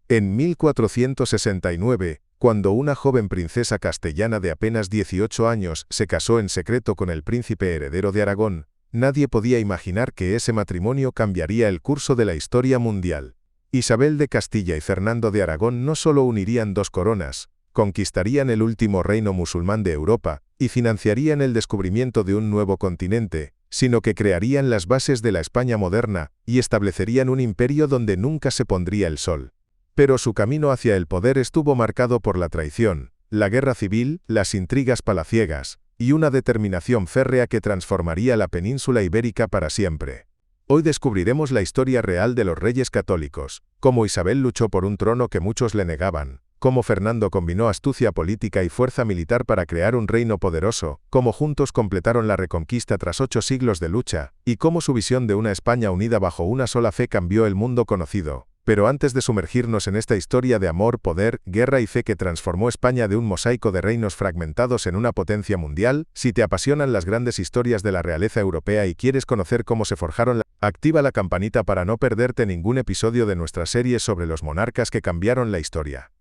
En 1469, cuando una joven princesa castellana de apenas 18 años se casó en secreto con el príncipe heredero de Aragón, nadie podía imaginar que ese matrimonio cambiaría el curso de la historia mundial. Isabel de Castilla y Fernando de Aragón no solo unirían dos coronas, conquistarían el último reino musulmán de Europa y financiarían el descubrimiento de un nuevo continente, sino que crearían las bases de la España moderna y establecerían un imperio donde nunca se pondría el sol. Pero su camino hacia el poder estuvo marcado por la traición, la guerra civil, las intrigas palaciegas y una determinación férrea que transformaría la península ibérica para siempre. Hoy descubriremos la historia real de los reyes católicos, cómo Isabel luchó por un trono que muchos le negaban, cómo Fernando combinó astucia política y fuerza militar para crear un reino poderoso, cómo juntos completaron la reconquista tras 8 siglos de lucha, y cómo su visión de una España unida bajo una sola fe cambió el mundo conocido. Pero antes de sumergirnos en esta historia de amor, poder, guerra y fe que transformó España de un mosaico de reinos fragmentados en una potencia mundial, si te apasionan las grandes historias de la realeza europea y quieres conocer cómo se forjaron, activa la campanita para no perderte ningún episodio de nuestra serie sobre los monarcas que cambiaron la historia.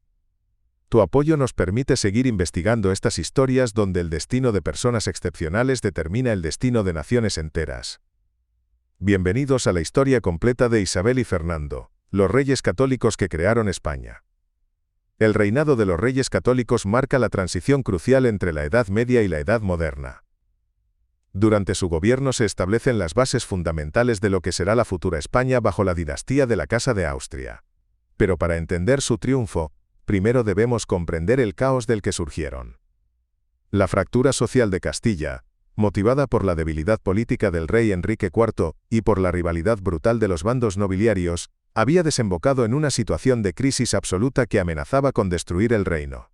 Tu apoyo nos permite seguir investigando estas historias donde el destino de personas excepcionales determina el destino de naciones enteras. Bienvenidos a la historia completa de Isabel y Fernando, los reyes católicos que crearon España. El reinado de los reyes católicos marca la transición crucial entre la Edad Media y la Edad Moderna. Durante su gobierno se establecen las bases fundamentales de lo que será la futura España bajo la dinastía de la Casa de Austria. Pero para entender su triunfo, primero debemos comprender el caos del que surgieron. La fractura social de Castilla, motivada por la debilidad política del rey Enrique IV y por la rivalidad brutal de los bandos nobiliarios, había desembocado en una situación de crisis absoluta que amenazaba con destruir el reino.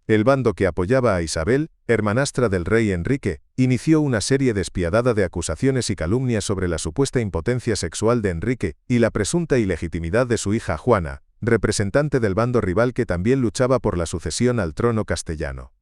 El bando que apoyaba a Isabel, hermanastra del rey Enrique, inició una serie despiadada de acusaciones y calumnias sobre la supuesta impotencia sexual de Enrique y la presunta ilegitimidad de su hija Juana, representante del bando rival que también luchaba por la sucesión al trono castellano.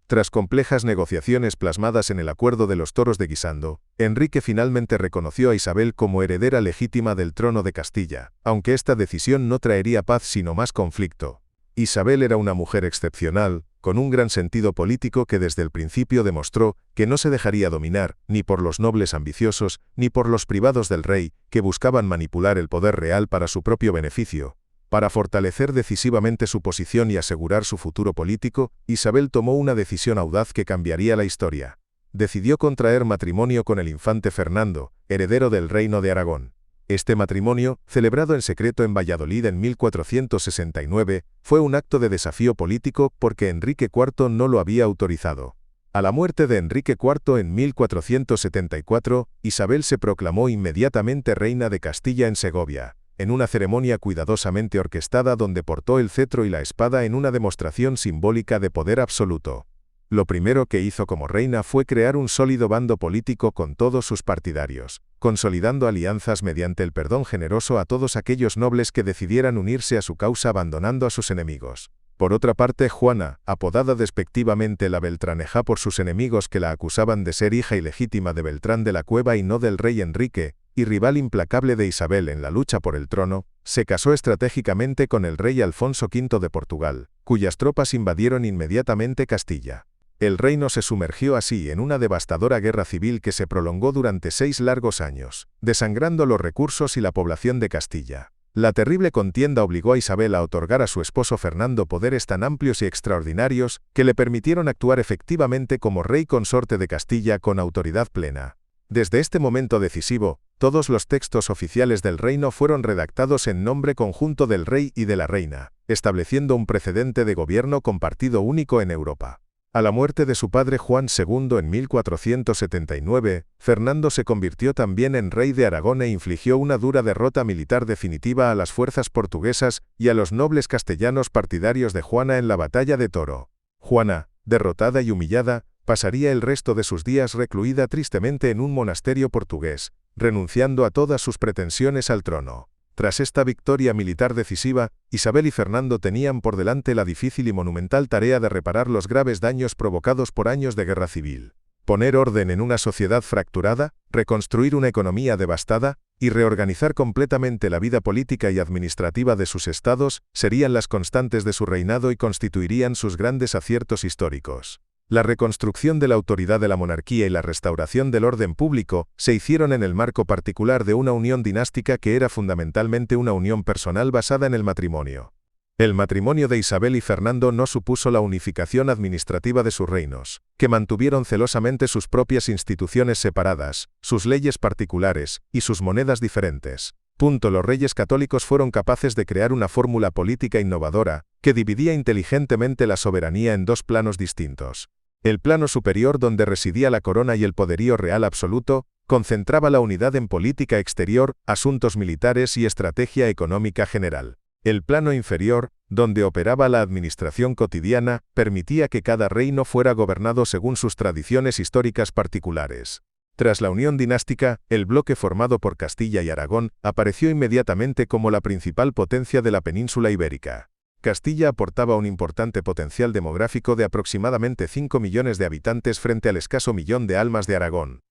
Tras complejas negociaciones plasmadas en el Acuerdo de los Toros de Guisando, Enrique finalmente reconoció a Isabel como heredera legítima del trono de Castilla, aunque esta decisión no traería paz sino más conflicto. Isabel era una mujer excepcional, con un gran sentido político que desde el principio demostró que no se dejaría dominar, ni por los nobles ambiciosos, ni por los privados del rey, que buscaban manipular el poder real para su propio beneficio. Para fortalecer decisivamente su posición y asegurar su futuro político, Isabel tomó una decisión audaz que cambiaría la historia. Decidió contraer matrimonio con el infante Fernando, heredero del reino de Aragón. Este matrimonio, celebrado en secreto en Valladolid en 1469, fue un acto de desafío político porque Enrique IV no lo había autorizado. A la muerte de Enrique IV en 1474, Isabel se proclamó inmediatamente reina de Castilla en Segovia, en una ceremonia cuidadosamente orquestada donde portó el cetro y la espada en una demostración simbólica de poder absoluto. Lo primero que hizo como reina fue crear un sólido bando político con todos sus partidarios, consolidando alianzas mediante el perdón generoso a todos aquellos nobles que decidieran unirse a su causa abandonando a sus enemigos. Por otra parte, Juana, apodada despectivamente la Beltraneja por sus enemigos que la acusaban de ser hija ilegítima de Beltrán de la Cueva y no del rey Enrique, y rival implacable de Isabel en la lucha por el trono, se casó estratégicamente con el rey Alfonso V de Portugal, cuyas tropas invadieron inmediatamente Castilla. El reino se sumergió así en una devastadora guerra civil que se prolongó durante 6 largos años, desangrando los recursos y la población de Castilla. La terrible contienda obligó a Isabel a otorgar a su esposo Fernando poderes tan amplios y extraordinarios que le permitieron actuar efectivamente como rey consorte de Castilla con autoridad plena. Desde este momento decisivo, todos los textos oficiales del reino fueron redactados en nombre conjunto del rey y de la reina, estableciendo un precedente de gobierno compartido único en Europa. A la muerte de su padre Juan II en 1479, Fernando se convirtió también en rey de Aragón e infligió una dura derrota militar definitiva a las fuerzas portuguesas y a los nobles castellanos partidarios de Juana en la batalla de Toro. Juana, derrotada y humillada, pasaría el resto de sus días recluida tristemente en un monasterio portugués, renunciando a todas sus pretensiones al trono. Tras esta victoria militar decisiva, Isabel y Fernando tenían por delante la difícil y monumental tarea de reparar los graves daños provocados por años de guerra civil. poner orden en una sociedad fracturada, reconstruir una economía devastada, y reorganizar completamente la vida política y administrativa de sus estados, serían las constantes de su reinado y constituirían sus grandes aciertos históricos. La reconstrucción de la autoridad de la monarquía y la restauración del orden público se hicieron en el marco particular de una unión dinástica que era fundamentalmente una unión personal basada en el matrimonio. El matrimonio de Isabel y Fernando no supuso la unificación administrativa de sus reinos, que mantuvieron celosamente sus propias instituciones separadas, sus leyes particulares y sus monedas diferentes. Los reyes católicos fueron capaces de crear una fórmula política innovadora, que dividía inteligentemente la soberanía en dos planos distintos. El plano superior, donde residía la corona y el poderío real absoluto, concentraba la unidad en política exterior, asuntos militares y estrategia económica general. El plano inferior, donde operaba la administración cotidiana, permitía que cada reino fuera gobernado según sus tradiciones históricas particulares. Tras la unión dinástica, el bloque formado por Castilla y Aragón apareció inmediatamente como la principal potencia de la península ibérica. Castilla aportaba un importante potencial demográfico de aproximadamente 5 millones de habitantes frente al escaso millón de almas de Aragón.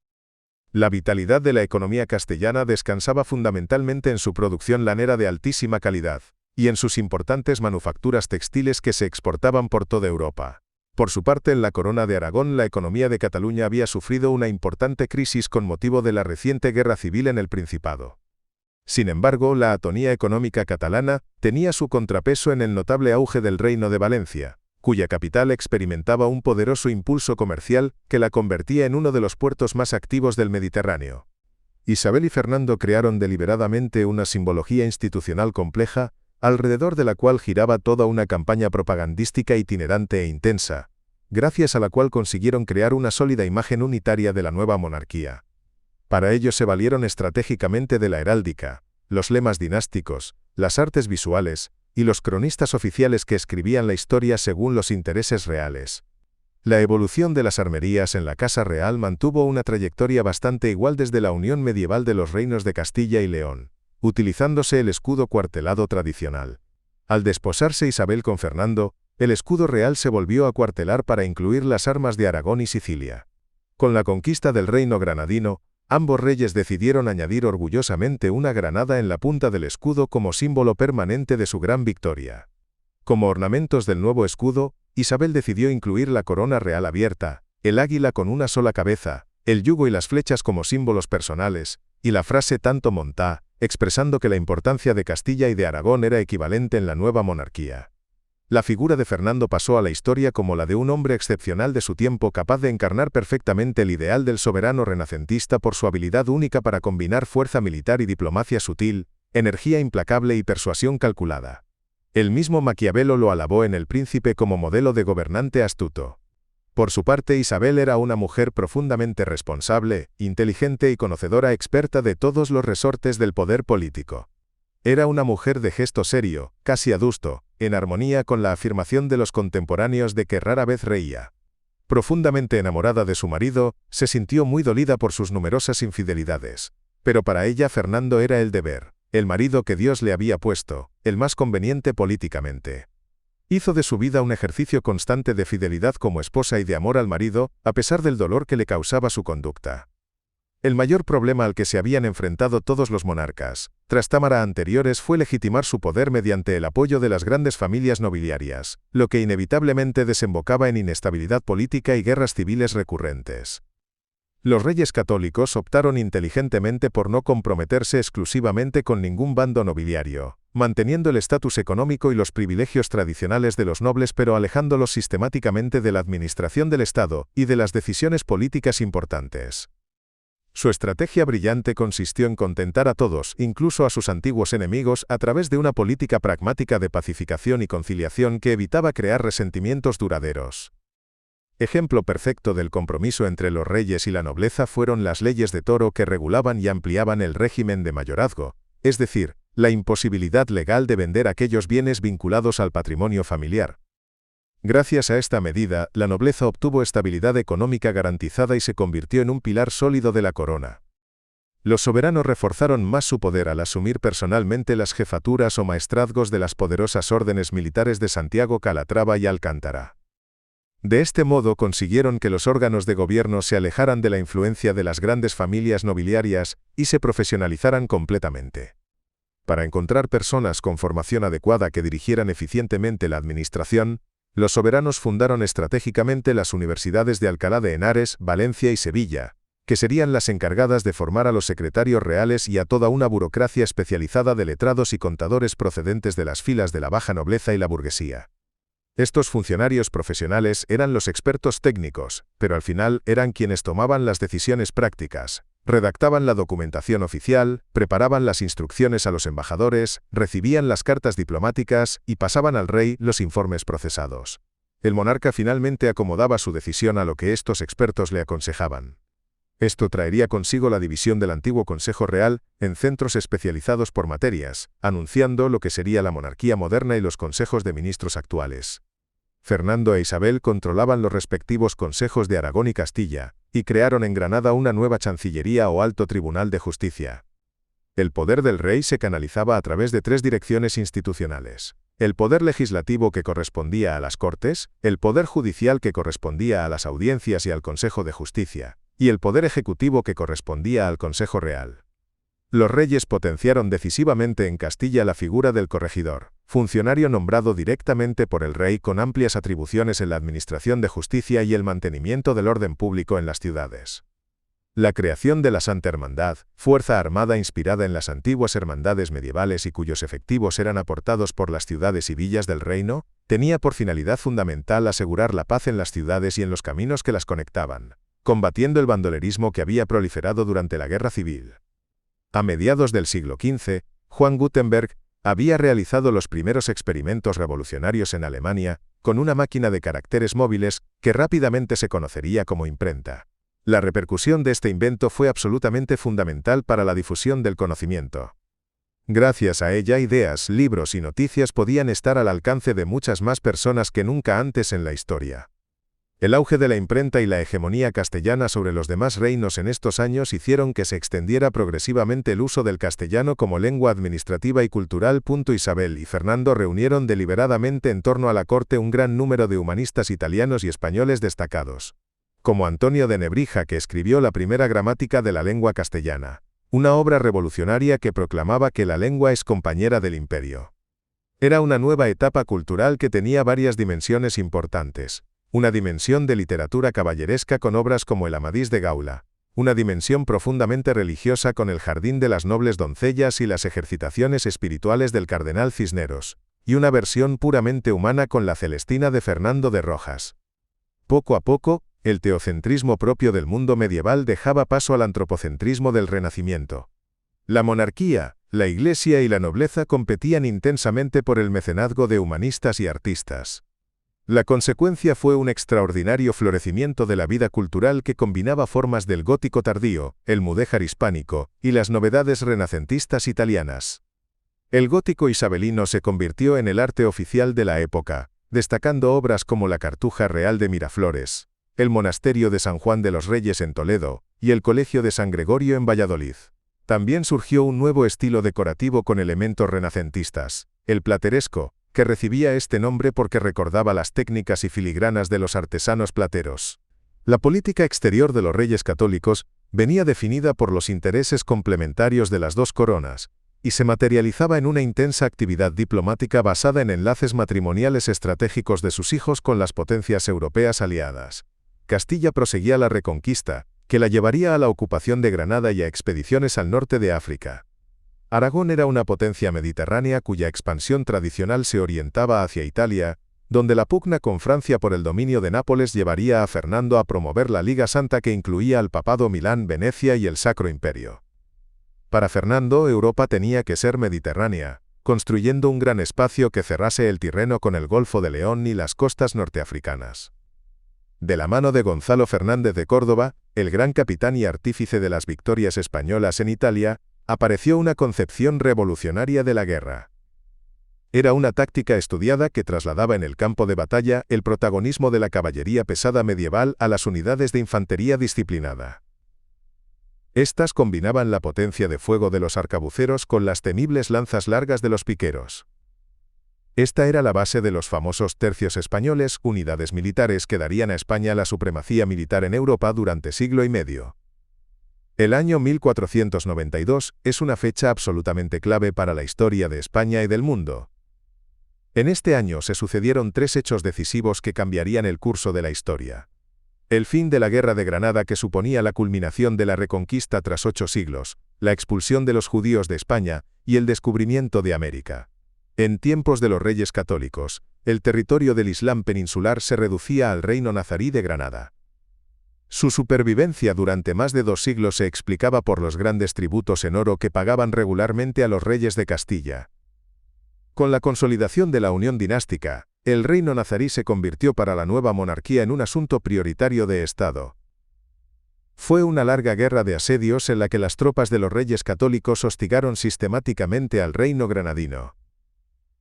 La vitalidad de la economía castellana descansaba fundamentalmente en su producción lanera de altísima calidad, y en sus importantes manufacturas textiles que se exportaban por toda Europa. Por su parte, en la Corona de Aragón, la economía de Cataluña había sufrido una importante crisis con motivo de la reciente guerra civil en el Principado. Sin embargo, la atonía económica catalana tenía su contrapeso en el notable auge del Reino de Valencia, cuya capital experimentaba un poderoso impulso comercial que la convertía en uno de los puertos más activos del Mediterráneo. Isabel y Fernando crearon deliberadamente una simbología institucional compleja, alrededor de la cual giraba toda una campaña propagandística itinerante e intensa, gracias a la cual consiguieron crear una sólida imagen unitaria de la nueva monarquía. Para ello se valieron estratégicamente de la heráldica, los lemas dinásticos, las artes visuales, y los cronistas oficiales que escribían la historia según los intereses reales. La evolución de las armerías en la Casa Real mantuvo una trayectoria bastante igual desde la unión medieval de los reinos de Castilla y León, utilizándose el escudo cuartelado tradicional. Al desposarse Isabel con Fernando, el escudo real se volvió a cuartelar para incluir las armas de Aragón y Sicilia. Con la conquista del reino granadino, ambos reyes decidieron añadir orgullosamente una granada en la punta del escudo como símbolo permanente de su gran victoria. Como ornamentos del nuevo escudo, Isabel decidió incluir la corona real abierta, el águila con una sola cabeza, el yugo y las flechas como símbolos personales, y la frase tanto montá, expresando que la importancia de Castilla y de Aragón era equivalente en la nueva monarquía. La figura de Fernando pasó a la historia como la de un hombre excepcional de su tiempo capaz de encarnar perfectamente el ideal del soberano renacentista por su habilidad única para combinar fuerza militar y diplomacia sutil, energía implacable y persuasión calculada. El mismo Maquiavelo lo alabó en El Príncipe como modelo de gobernante astuto. Por su parte, Isabel era una mujer profundamente responsable, inteligente y conocedora experta de todos los resortes del poder político. Era una mujer de gesto serio, casi adusto, en armonía con la afirmación de los contemporáneos de que rara vez reía. Profundamente enamorada de su marido, se sintió muy dolida por sus numerosas infidelidades. Pero para ella Fernando era el deber, el marido que Dios le había puesto, el más conveniente políticamente. Hizo de su vida un ejercicio constante de fidelidad como esposa y de amor al marido, a pesar del dolor que le causaba su conducta. El mayor problema al que se habían enfrentado todos los monarcas, trastámara anteriores, fue legitimar su poder mediante el apoyo de las grandes familias nobiliarias, lo que inevitablemente desembocaba en inestabilidad política y guerras civiles recurrentes. Los reyes católicos optaron inteligentemente por no comprometerse exclusivamente con ningún bando nobiliario, manteniendo el estatus económico y los privilegios tradicionales de los nobles pero alejándolos sistemáticamente de la administración del Estado y de las decisiones políticas importantes. Su estrategia brillante consistió en contentar a todos, incluso a sus antiguos enemigos, a través de una política pragmática de pacificación y conciliación que evitaba crear resentimientos duraderos. Ejemplo perfecto del compromiso entre los reyes y la nobleza fueron las leyes de Toro que regulaban y ampliaban el régimen de mayorazgo, es decir, la imposibilidad legal de vender aquellos bienes vinculados al patrimonio familiar. Gracias a esta medida, la nobleza obtuvo estabilidad económica garantizada y se convirtió en un pilar sólido de la corona. Los soberanos reforzaron más su poder al asumir personalmente las jefaturas o maestrazgos de las poderosas órdenes militares de Santiago, Calatrava y Alcántara. De este modo consiguieron que los órganos de gobierno se alejaran de la influencia de las grandes familias nobiliarias y se profesionalizaran completamente. Para encontrar personas con formación adecuada que dirigieran eficientemente la administración, los soberanos fundaron estratégicamente las universidades de Alcalá de Henares, Valencia y Sevilla, que serían las encargadas de formar a los secretarios reales y a toda una burocracia especializada de letrados y contadores procedentes de las filas de la baja nobleza y la burguesía. Estos funcionarios profesionales eran los expertos técnicos, pero al final eran quienes tomaban las decisiones prácticas, redactaban la documentación oficial, preparaban las instrucciones a los embajadores, recibían las cartas diplomáticas y pasaban al rey los informes procesados. El monarca finalmente acomodaba su decisión a lo que estos expertos le aconsejaban. Esto traería consigo la división del antiguo Consejo Real en centros especializados por materias, anunciando lo que sería la monarquía moderna y los consejos de ministros actuales. Fernando e Isabel controlaban los respectivos consejos de Aragón y Castilla, y crearon en Granada una nueva Chancillería o Alto Tribunal de Justicia. El poder del rey se canalizaba a través de 3 direcciones institucionales: el poder legislativo que correspondía a las Cortes, el poder judicial que correspondía a las audiencias y al Consejo de Justicia, y el poder ejecutivo que correspondía al Consejo Real. Los reyes potenciaron decisivamente en Castilla la figura del corregidor, funcionario nombrado directamente por el rey con amplias atribuciones en la administración de justicia y el mantenimiento del orden público en las ciudades. La creación de la Santa Hermandad, fuerza armada inspirada en las antiguas hermandades medievales y cuyos efectivos eran aportados por las ciudades y villas del reino, tenía por finalidad fundamental asegurar la paz en las ciudades y en los caminos que las conectaban, combatiendo el bandolerismo que había proliferado durante la Guerra Civil. A mediados del siglo XV, Juan Gutenberg había realizado los primeros experimentos revolucionarios en Alemania, con una máquina de caracteres móviles que rápidamente se conocería como imprenta. La repercusión de este invento fue absolutamente fundamental para la difusión del conocimiento. Gracias a ella, ideas, libros y noticias podían estar al alcance de muchas más personas que nunca antes en la historia. El auge de la imprenta y la hegemonía castellana sobre los demás reinos en estos años hicieron que se extendiera progresivamente el uso del castellano como lengua administrativa y cultural. Isabel y Fernando reunieron deliberadamente en torno a la corte un gran número de humanistas italianos y españoles destacados, como Antonio de Nebrija, que escribió la primera gramática de la lengua castellana, una obra revolucionaria que proclamaba que la lengua es compañera del imperio. Era una nueva etapa cultural que tenía varias dimensiones importantes. Una dimensión de literatura caballeresca con obras como el Amadís de Gaula, una dimensión profundamente religiosa con el Jardín de las Nobles Doncellas y las Ejercitaciones Espirituales del Cardenal Cisneros, y una versión puramente humana con la Celestina de Fernando de Rojas. Poco a poco, el teocentrismo propio del mundo medieval dejaba paso al antropocentrismo del Renacimiento. La monarquía, la Iglesia y la nobleza competían intensamente por el mecenazgo de humanistas y artistas. La consecuencia fue un extraordinario florecimiento de la vida cultural que combinaba formas del gótico tardío, el mudéjar hispánico, y las novedades renacentistas italianas. El gótico isabelino se convirtió en el arte oficial de la época, destacando obras como la Cartuja Real de Miraflores, el Monasterio de San Juan de los Reyes en Toledo, y el Colegio de San Gregorio en Valladolid. También surgió un nuevo estilo decorativo con elementos renacentistas, el plateresco, que recibía este nombre porque recordaba las técnicas y filigranas de los artesanos plateros. La política exterior de los reyes católicos venía definida por los intereses complementarios de las dos coronas, y se materializaba en una intensa actividad diplomática basada en enlaces matrimoniales estratégicos de sus hijos con las potencias europeas aliadas. Castilla proseguía la reconquista, que la llevaría a la ocupación de Granada y a expediciones al norte de África. Aragón era una potencia mediterránea cuya expansión tradicional se orientaba hacia Italia, donde la pugna con Francia por el dominio de Nápoles llevaría a Fernando a promover la Liga Santa que incluía al Papado, Milán, Venecia y el Sacro Imperio. Para Fernando, Europa tenía que ser mediterránea, construyendo un gran espacio que cerrase el Tirreno con el Golfo de León y las costas norteafricanas. De la mano de Gonzalo Fernández de Córdoba, el gran capitán y artífice de las victorias españolas en Italia, apareció una concepción revolucionaria de la guerra. Era una táctica estudiada que trasladaba en el campo de batalla el protagonismo de la caballería pesada medieval a las unidades de infantería disciplinada. Estas combinaban la potencia de fuego de los arcabuceros con las temibles lanzas largas de los piqueros. Esta era la base de los famosos tercios españoles, unidades militares que darían a España la supremacía militar en Europa durante siglo y medio. El año 1492 es una fecha absolutamente clave para la historia de España y del mundo. En este año se sucedieron tres hechos decisivos que cambiarían el curso de la historia. El fin de la Guerra de Granada, que suponía la culminación de la Reconquista tras 8 siglos, la expulsión de los judíos de España y el descubrimiento de América. En tiempos de los Reyes Católicos, el territorio del Islam peninsular se reducía al reino nazarí de Granada. Su supervivencia durante más de 2 siglos se explicaba por los grandes tributos en oro que pagaban regularmente a los reyes de Castilla. Con la consolidación de la unión dinástica, el reino nazarí se convirtió para la nueva monarquía en un asunto prioritario de Estado. Fue una larga guerra de asedios en la que las tropas de los reyes católicos hostigaron sistemáticamente al reino granadino.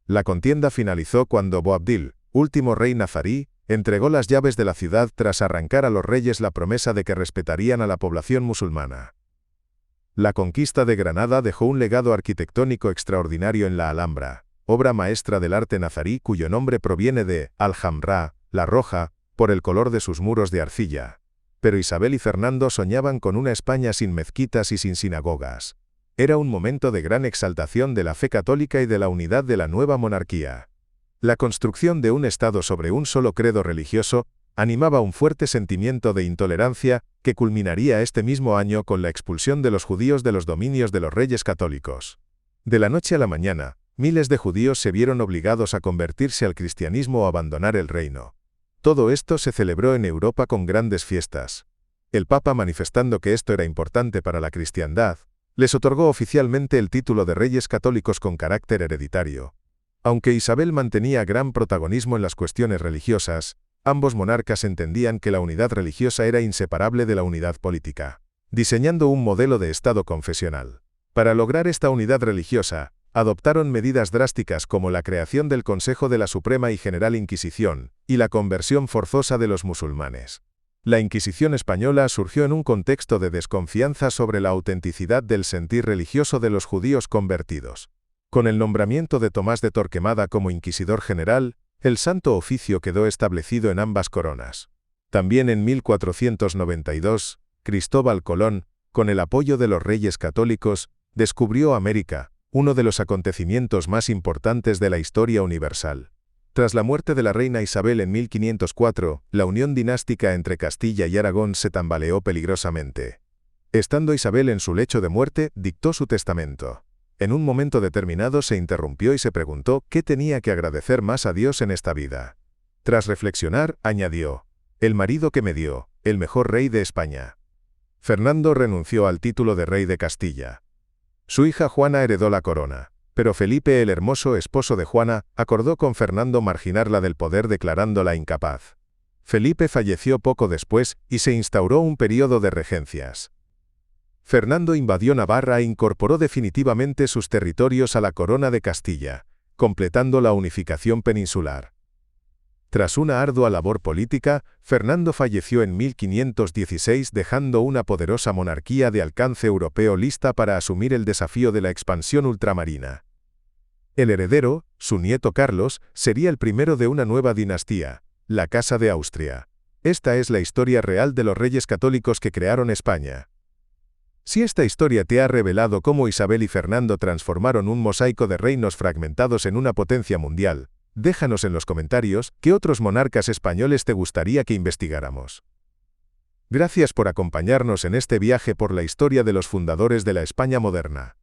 La contienda finalizó cuando Boabdil, último rey nazarí, entregó las llaves de la ciudad tras arrancar a los reyes la promesa de que respetarían a la población musulmana. La conquista de Granada dejó un legado arquitectónico extraordinario en la Alhambra, obra maestra del arte nazarí cuyo nombre proviene de Alhambra, la roja, por el color de sus muros de arcilla. Pero Isabel y Fernando soñaban con una España sin mezquitas y sin sinagogas. Era un momento de gran exaltación de la fe católica y de la unidad de la nueva monarquía. La construcción de un Estado sobre un solo credo religioso animaba un fuerte sentimiento de intolerancia que culminaría este mismo año con la expulsión de los judíos de los dominios de los reyes católicos. De la noche a la mañana, miles de judíos se vieron obligados a convertirse al cristianismo o abandonar el reino. Todo esto se celebró en Europa con grandes fiestas. El Papa, manifestando que esto era importante para la cristiandad, les otorgó oficialmente el título de reyes católicos con carácter hereditario. Aunque Isabel mantenía gran protagonismo en las cuestiones religiosas, ambos monarcas entendían que la unidad religiosa era inseparable de la unidad política, diseñando un modelo de Estado confesional. Para lograr esta unidad religiosa, adoptaron medidas drásticas como la creación del Consejo de la Suprema y General Inquisición, y la conversión forzosa de los musulmanes. La Inquisición española surgió en un contexto de desconfianza sobre la autenticidad del sentir religioso de los judíos convertidos. Con el nombramiento de Tomás de Torquemada como inquisidor general, el Santo Oficio quedó establecido en ambas coronas. También en 1492, Cristóbal Colón, con el apoyo de los reyes católicos, descubrió América, uno de los acontecimientos más importantes de la historia universal. Tras la muerte de la reina Isabel en 1504, la unión dinástica entre Castilla y Aragón se tambaleó peligrosamente. Estando Isabel en su lecho de muerte, dictó su testamento. En un momento determinado se interrumpió y se preguntó qué tenía que agradecer más a Dios en esta vida. Tras reflexionar, añadió: el marido que me dio, el mejor rey de España. Fernando renunció al título de rey de Castilla. Su hija Juana heredó la corona, pero Felipe, el hermoso esposo de Juana, acordó con Fernando marginarla del poder declarándola incapaz. Felipe falleció poco después y se instauró un período de regencias. Fernando invadió Navarra e incorporó definitivamente sus territorios a la corona de Castilla, completando la unificación peninsular. Tras una ardua labor política, Fernando falleció en 1516 dejando una poderosa monarquía de alcance europeo lista para asumir el desafío de la expansión ultramarina. El heredero, su nieto Carlos, sería el primero de una nueva dinastía, la Casa de Austria. Esta es la historia real de los reyes católicos que crearon España. Si esta historia te ha revelado cómo Isabel y Fernando transformaron un mosaico de reinos fragmentados en una potencia mundial, déjanos en los comentarios qué otros monarcas españoles te gustaría que investigáramos. Gracias por acompañarnos en este viaje por la historia de los fundadores de la España moderna.